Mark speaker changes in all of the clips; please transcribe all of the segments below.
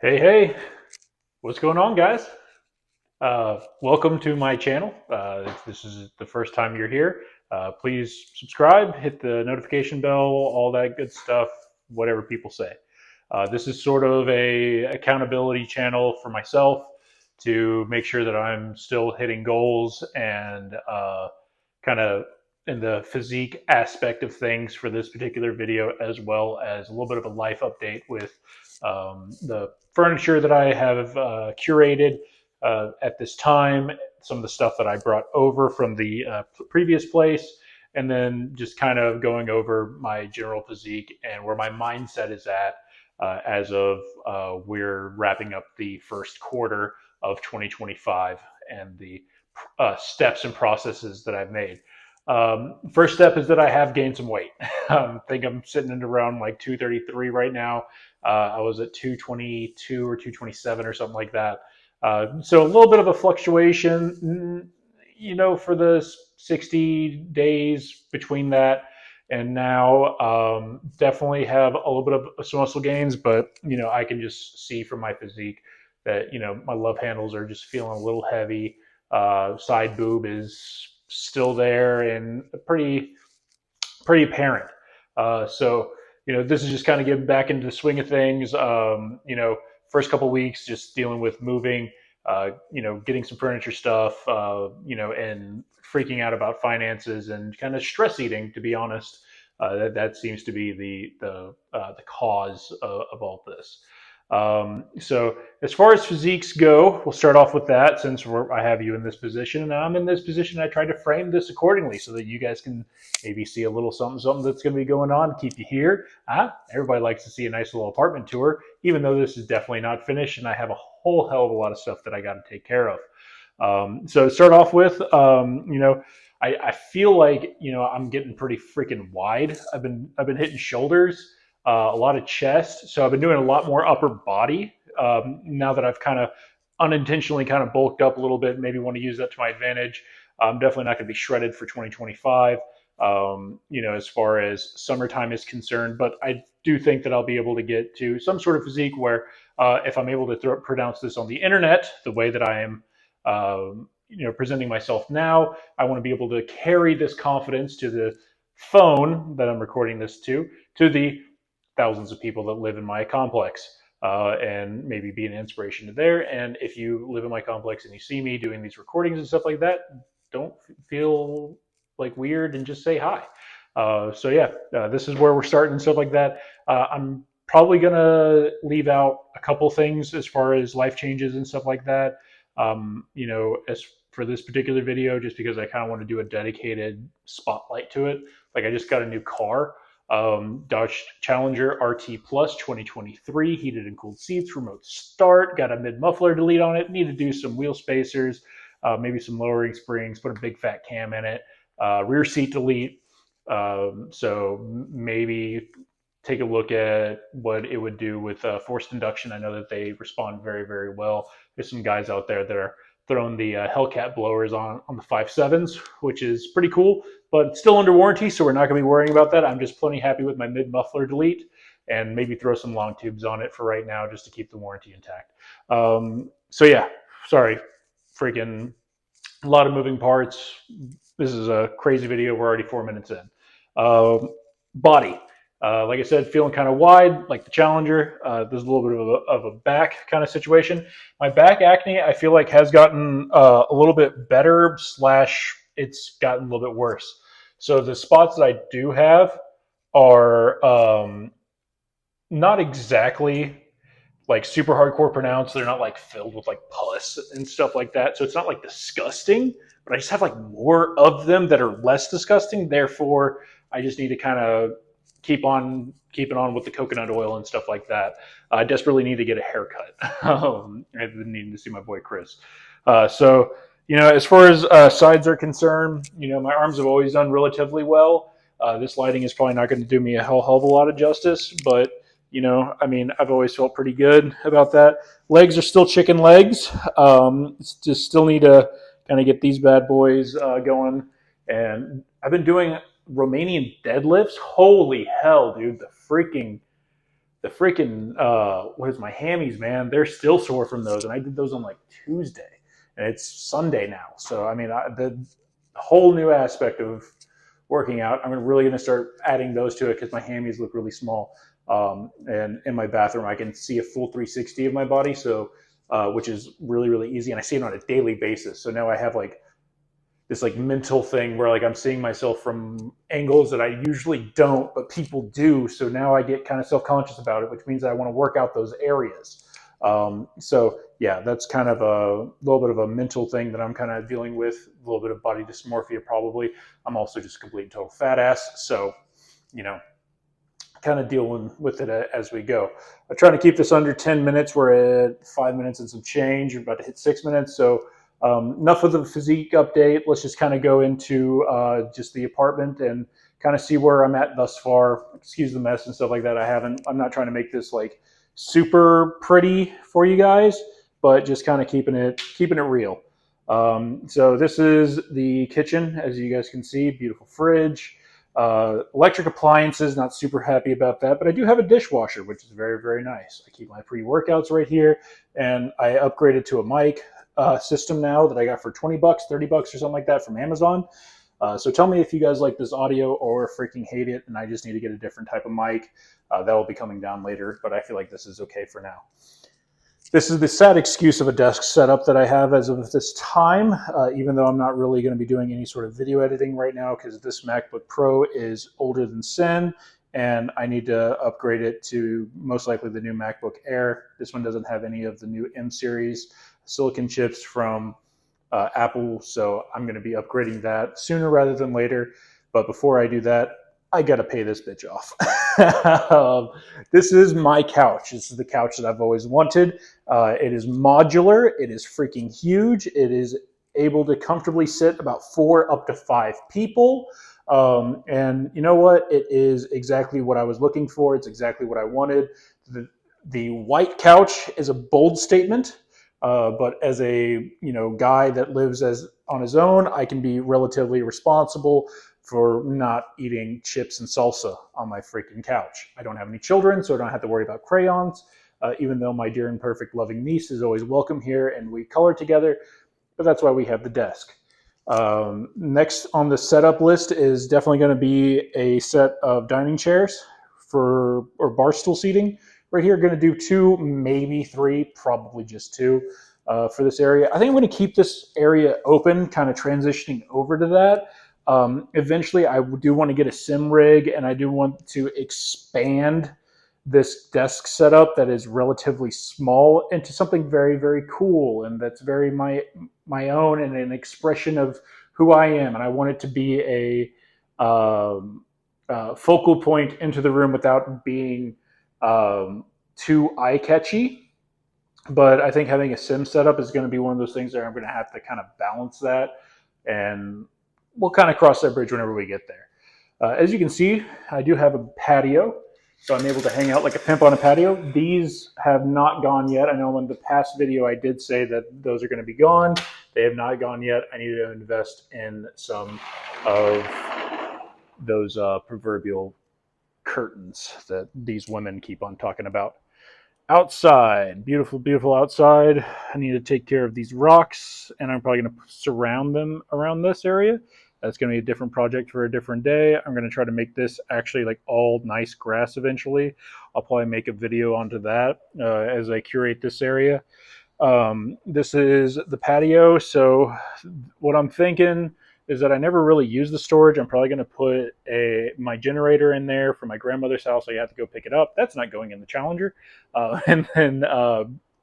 Speaker 1: Hey, what's going on, guys? Welcome to my channel. If this is the first time you're here, please subscribe, hit the notification bell, all that good stuff, whatever people say. This is sort of a accountability channel for myself to make sure that I'm still hitting goals and kind of in the physique aspect of things for this particular video, as well as a little bit of a life update with the furniture that I have curated at this time, some of the stuff that I brought over from the previous place, and then just kind of going over my general physique and where my mindset is at as of we're wrapping up the first quarter of 2025 and the steps and processes that I've made. First step is that I have gained some weight. I think I'm sitting at around like 233 right now. I was at 222 or 227 or something like that. So a little bit of a fluctuation, for the 60 days between that and now. Definitely have a little bit of some muscle gains, but I can just see from my physique that my love handles are just feeling a little heavy. Side boob is still there and pretty apparent. So this is just kind of getting back into the swing of things. First couple weeks just dealing with moving, getting some furniture stuff, and freaking out about finances and kind of stress eating. To be honest, that seems to be the cause of all this. So as far as physiques go, we'll start off with that since I have you in this position and I'm in this position. I tried to frame this accordingly so that you guys can maybe see a little something that's going to be going on, keep you here. Everybody likes to see a nice little apartment tour, even though this is definitely not finished and I have a whole hell of a lot of stuff that I got to take care of. So to start off with, I feel like I'm getting pretty freaking wide. I've been hitting shoulders, a lot of chest. So I've been doing a lot more upper body now that I've kind of unintentionally kind of bulked up a little bit. Maybe want to use that to my advantage. I'm definitely not going to be shredded for 2025. As far as summertime is concerned, but I do think that I'll be able to get to some sort of physique where, if I'm able to pronounce this on the internet the way that I am, presenting myself now, I want to be able to carry this confidence to the phone that I'm recording this to the thousands of people that live in my complex, and maybe be an inspiration to there. And if you live in my complex and you see me doing these recordings and stuff like that, don't feel like weird and just say hi. So yeah, this is where we're starting and stuff like that. I'm probably gonna leave out a couple things as far as life changes and stuff like that. As for this particular video, just because I kind of want to do a dedicated spotlight to it. Like I just got a new car, Dodge Challenger RT Plus 2023, heated and cooled seats, remote start, got a mid muffler delete on it, need to do some wheel spacers, maybe some lowering springs, put a big fat cam in it, rear seat delete. So maybe take a look at what it would do with forced induction. I know that they respond very, very well. There's some guys out there that are throwing the Hellcat blowers on the 5.7s, which is pretty cool, but it's still under warranty, so we're not going to be worrying about that. I'm just plenty happy with my mid muffler delete and maybe throw some long tubes on it for right now just to keep the warranty intact. So yeah, sorry, freaking a lot of moving parts. This is a crazy video. We're already 4 minutes in. Body. Like I said, feeling kind of wide, like the Challenger. There's a little bit of a back kind of situation. My back acne, I feel like, has gotten a little bit better / it's gotten a little bit worse. So the spots that I do have are not exactly like super hardcore pronounced. They're not like filled with like pus and stuff like that. So it's not like disgusting, but I just have like more of them that are less disgusting. Therefore, I just need to kind of keep on keeping on with the coconut oil and stuff like that. I desperately need to get a haircut. I've been needing to see my boy Chris. So, as far as sides are concerned, my arms have always done relatively well. This lighting is probably not going to do me a hell of a lot of justice, but I've always felt pretty good about that. Legs are still chicken legs. Just still need to kind of get these bad boys going. And I've been doing Romanian deadlifts. Holy hell, dude! The freaking the freaking what is my hammies, man? They're still sore from those, and I did those on like Tuesday, and it's Sunday now. So I mean, the whole new aspect of working out. I'm really going to start adding those to it because my hammies look really small. And in my bathroom, I can see a full 360 of my body, so which is really really easy, and I see it on a daily basis. So now I have like this like mental thing where like I'm seeing myself from angles that I usually don't, but people do. So now I get kind of self-conscious about it, which means I want to work out those areas. So yeah, that's kind of a little bit of a mental thing that I'm kind of dealing with, a little bit of body dysmorphia probably. I'm also just a complete and total fat ass. So, you know, kind of dealing with it as we go. I'm trying to keep this under 10 minutes. We're at 5 minutes and some change. We're about to hit 6 minutes. So enough of the physique update. Let's just kind of go into just the apartment and kind of see where I'm at thus far. Excuse the mess and stuff like that. I'm not trying to make this like super pretty for you guys, but just kind of keeping it real. So this is the kitchen, as you guys can see. Beautiful fridge. Electric appliances, not super happy about that, but I do have a dishwasher, which is very, very nice. I keep my pre-workouts right here, and I upgraded to a mic system now that I got for 20 bucks, 30 bucks or something like that from Amazon. So tell me if you guys like this audio or freaking hate it, and I just need to get a different type of mic. That will be coming down later, but I feel like this is okay for now. This is the sad excuse of a desk setup that I have as of this time, even though I'm not really going to be doing any sort of video editing right now because this MacBook Pro is older than sin, and I need to upgrade it to most likely the new MacBook Air. This one doesn't have any of the new M series silicon chips from Apple, so I'm going to be upgrading that sooner rather than later. But before I do that, I got to pay this bitch off. This is my couch. This is the couch that I've always wanted. It is modular. It is freaking huge. It is able to comfortably sit about 4 up to 5 people. And you know what? It is exactly what I was looking for. It's exactly what I wanted. The white couch is a bold statement. But as a guy that lives as on his own, I can be relatively responsible for not eating chips and salsa on my freaking couch. I don't have any children, so I don't have to worry about crayons, even though my dear and perfect loving niece is always welcome here and we color together, but that's why we have the desk. Next on the setup list is definitely going to be a set of dining chairs or bar stool seating. Right here, going to do 2, maybe 3, probably just 2 for this area. I think I'm going to keep this area open, kind of transitioning over to that. Eventually, I do want to get a sim rig, and I do want to expand this desk setup that is relatively small into something very, very cool, and that's very my own and an expression of who I am. And I want it to be a focal point into the room without being too eye catchy. But I think having a sim setup is going to be one of those things that I'm going to have to kind of balance that, and we'll kind of cross that bridge whenever we get there. As you can see, I do have a patio, so I'm able to hang out like a pimp on a patio. These have not gone yet. I know in the past video I did say that those are going to be gone. They have not gone yet. I need to invest in some of those proverbial curtains that these women keep on talking about. Outside, beautiful, beautiful outside. I need to take care of these rocks, and I'm probably going to surround them around this area. That's going to be a different project for a different day. I'm going to try to make this actually like all nice grass eventually. I'll probably make a video onto that as I curate this area. This is the patio. So what I'm thinking is that I never really use the storage. I'm probably going to put my generator in there for my grandmother's house. So you have to go pick it up. That's not going in the Challenger. And then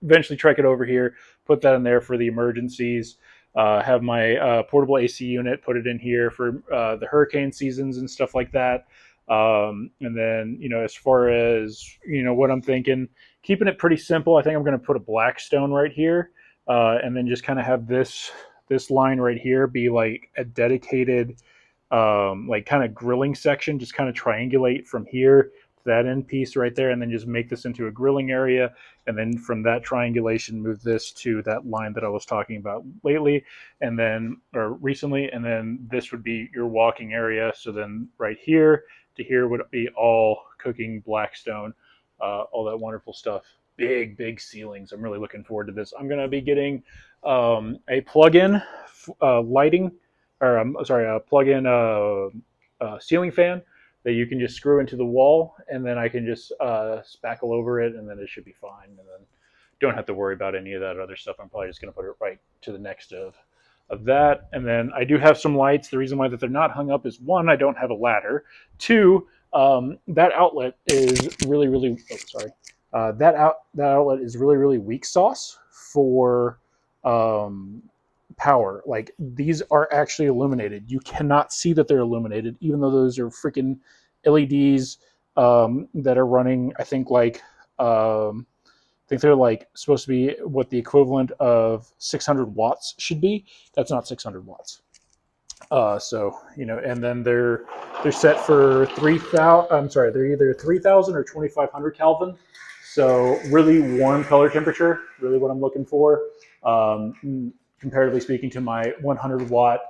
Speaker 1: eventually trek it over here, put that in there for the emergencies. Have my portable AC unit, put it in here for the hurricane seasons and stuff like that. And then, as far as, what I'm thinking, keeping it pretty simple, I think I'm going to put a Blackstone right here. And then just kind of have this line right here be like a dedicated like kind of grilling section, just kind of triangulate from here to that end piece right there, and then just make this into a grilling area, and then from that triangulation move this to that line that I was talking about recently, and then this would be your walking area. So then right here to here would be all cooking Blackstone. all that wonderful stuff. Big ceilings. I'm really looking forward to this. I'm going to be getting a plug-in lighting, or sorry, a plug-in ceiling fan that you can just screw into the wall, and then I can just spackle over it, and then it should be fine. And then don't have to worry about any of that other stuff. I'm probably just going to put it right to the next of that. And then I do have some lights. The reason why that they're not hung up is one, I don't have a ladder. Two, that outlet is really. Oh, sorry. That outlet is really weak sauce for power. Like these are actually illuminated. You cannot see that they're illuminated, even though those are freaking LEDs that are running. I think they're like supposed to be what the equivalent of 600 watts should be. That's not 600 watts. So and then they're set for 3,000. I'm sorry, they're either 3,000 or 2,500 Kelvin. So really warm color temperature, really what I'm looking for. Comparatively speaking to my 100 watt,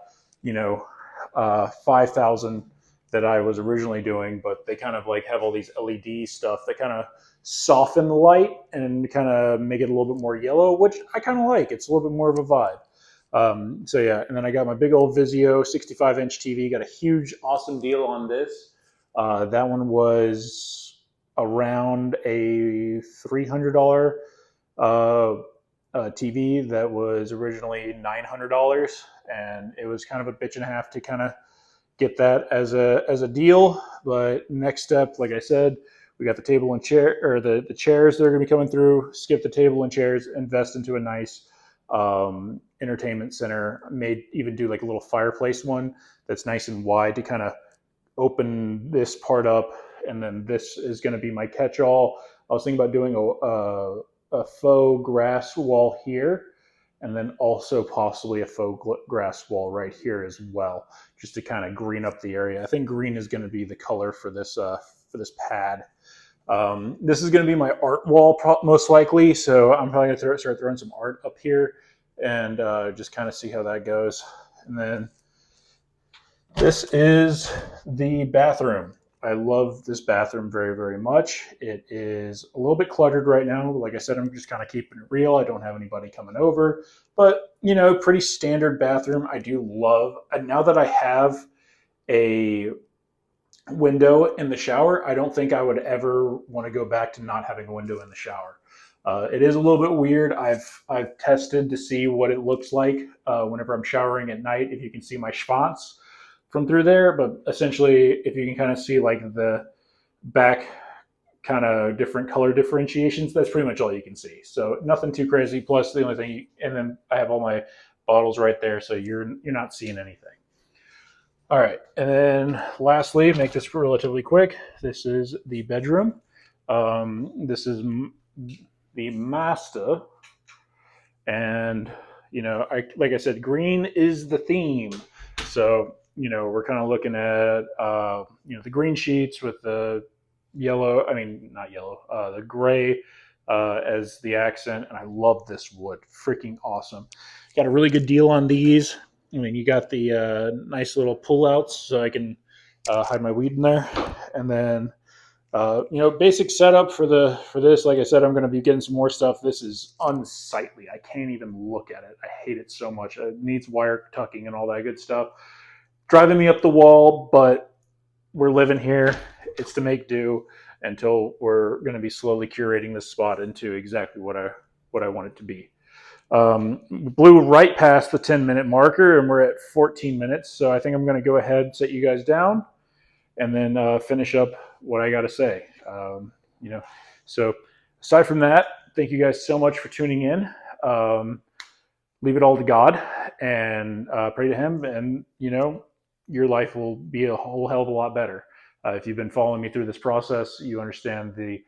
Speaker 1: 5,000 that I was originally doing, but they kind of like have all these LED stuff that kind of soften the light and kind of make it a little bit more yellow, which I kind of like. It's a little bit more of a vibe. So yeah, and then I got my big old Vizio 65-inch TV. Got a huge, awesome deal on this. That one was around a $300 TV that was originally $900, and it was kind of a bitch and a half to kind of get that as a deal. But next step, like I said, we got the table and chair, or the chairs that are going to be coming through. Skip the table and chairs, invest into a nice entertainment center. Even do like a little fireplace one that's nice and wide to kind of open this part up, and then this is going to be my catch-all. I was thinking about doing a faux grass wall here, and then also possibly a faux grass wall right here as well, just to kind of green up the area. I think green is going to be the color for this pad. This is going to be my art wall most likely, so I'm probably going to start throwing some art up here and just kind of see how that goes. And then this is the bathroom. I love this bathroom very much. It is a little bit cluttered right now. Like I said, I'm just kind of keeping it real. I don't have anybody coming over, but pretty standard bathroom. I do love, now that I have a window in the shower, I don't think I would ever want to go back to not having a window in the shower. It is a little bit weird. I've tested to see what it looks like whenever I'm showering at night, if you can see my schwanz from through there. But essentially, if you can kind of see like the back kind of different color differentiations, that's pretty much all you can see. So nothing too crazy. Plus the only thing, and then I have all my bottles right there, so you're not seeing anything. All right, and then lastly, make this relatively quick. This is the bedroom. This is the master, and like I said, green is the theme. So we're kind of looking at the green sheets with the yellow. I mean, not yellow. The gray as the accent, and I love this wood. Freaking awesome. Got a really good deal on these. I mean, you got the nice little pull-outs, so I can hide my weed in there, and then basic setup for this. Like I said, I'm going to be getting some more stuff. This is unsightly. I can't even look at it. I hate it so much. It needs wire tucking and all that good stuff. Driving me up the wall, but we're living here. It's to make do until we're going to be slowly curating this spot into exactly what I want it to be. Blew right past the 10-minute marker, and we're at 14 minutes. So I think I'm going to go ahead, set you guys down, and then finish up what I got to say. So aside from that, thank you guys so much for tuning in. Leave it all to God and pray to Him, and your life will be a whole hell of a lot better. If you've been following me through this process, you understand the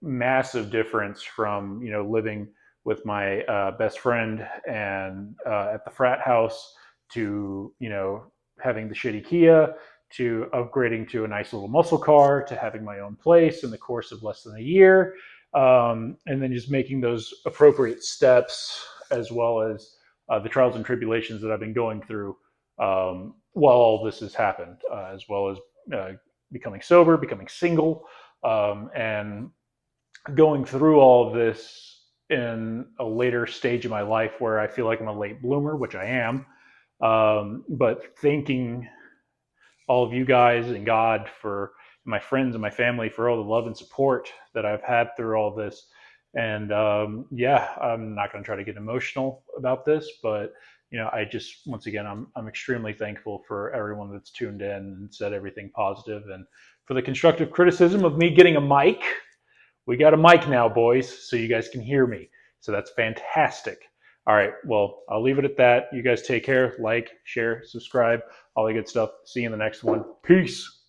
Speaker 1: massive difference from living with my best friend and at the frat house to having the shitty Kia, to upgrading to a nice little muscle car, to having my own place in the course of less than a year, and then just making those appropriate steps, as well as the trials and tribulations that I've been going through while all this has happened, as well as becoming sober, becoming single, And going through all of this in a later stage of my life where I feel like I'm a late bloomer, which I am, but thanking all of you guys and God for my friends and my family for all the love and support that I've had through all this. And yeah, I'm not going to try to get emotional about this, but I just once again, I'm extremely thankful for everyone that's tuned in and said everything positive, and for the constructive criticism of me getting a mic. We got a mic now, boys, so you guys can hear me. So that's fantastic. All right, well, I'll leave it at that. You guys take care. Like, share, subscribe, all the good stuff. See you in the next one. Peace.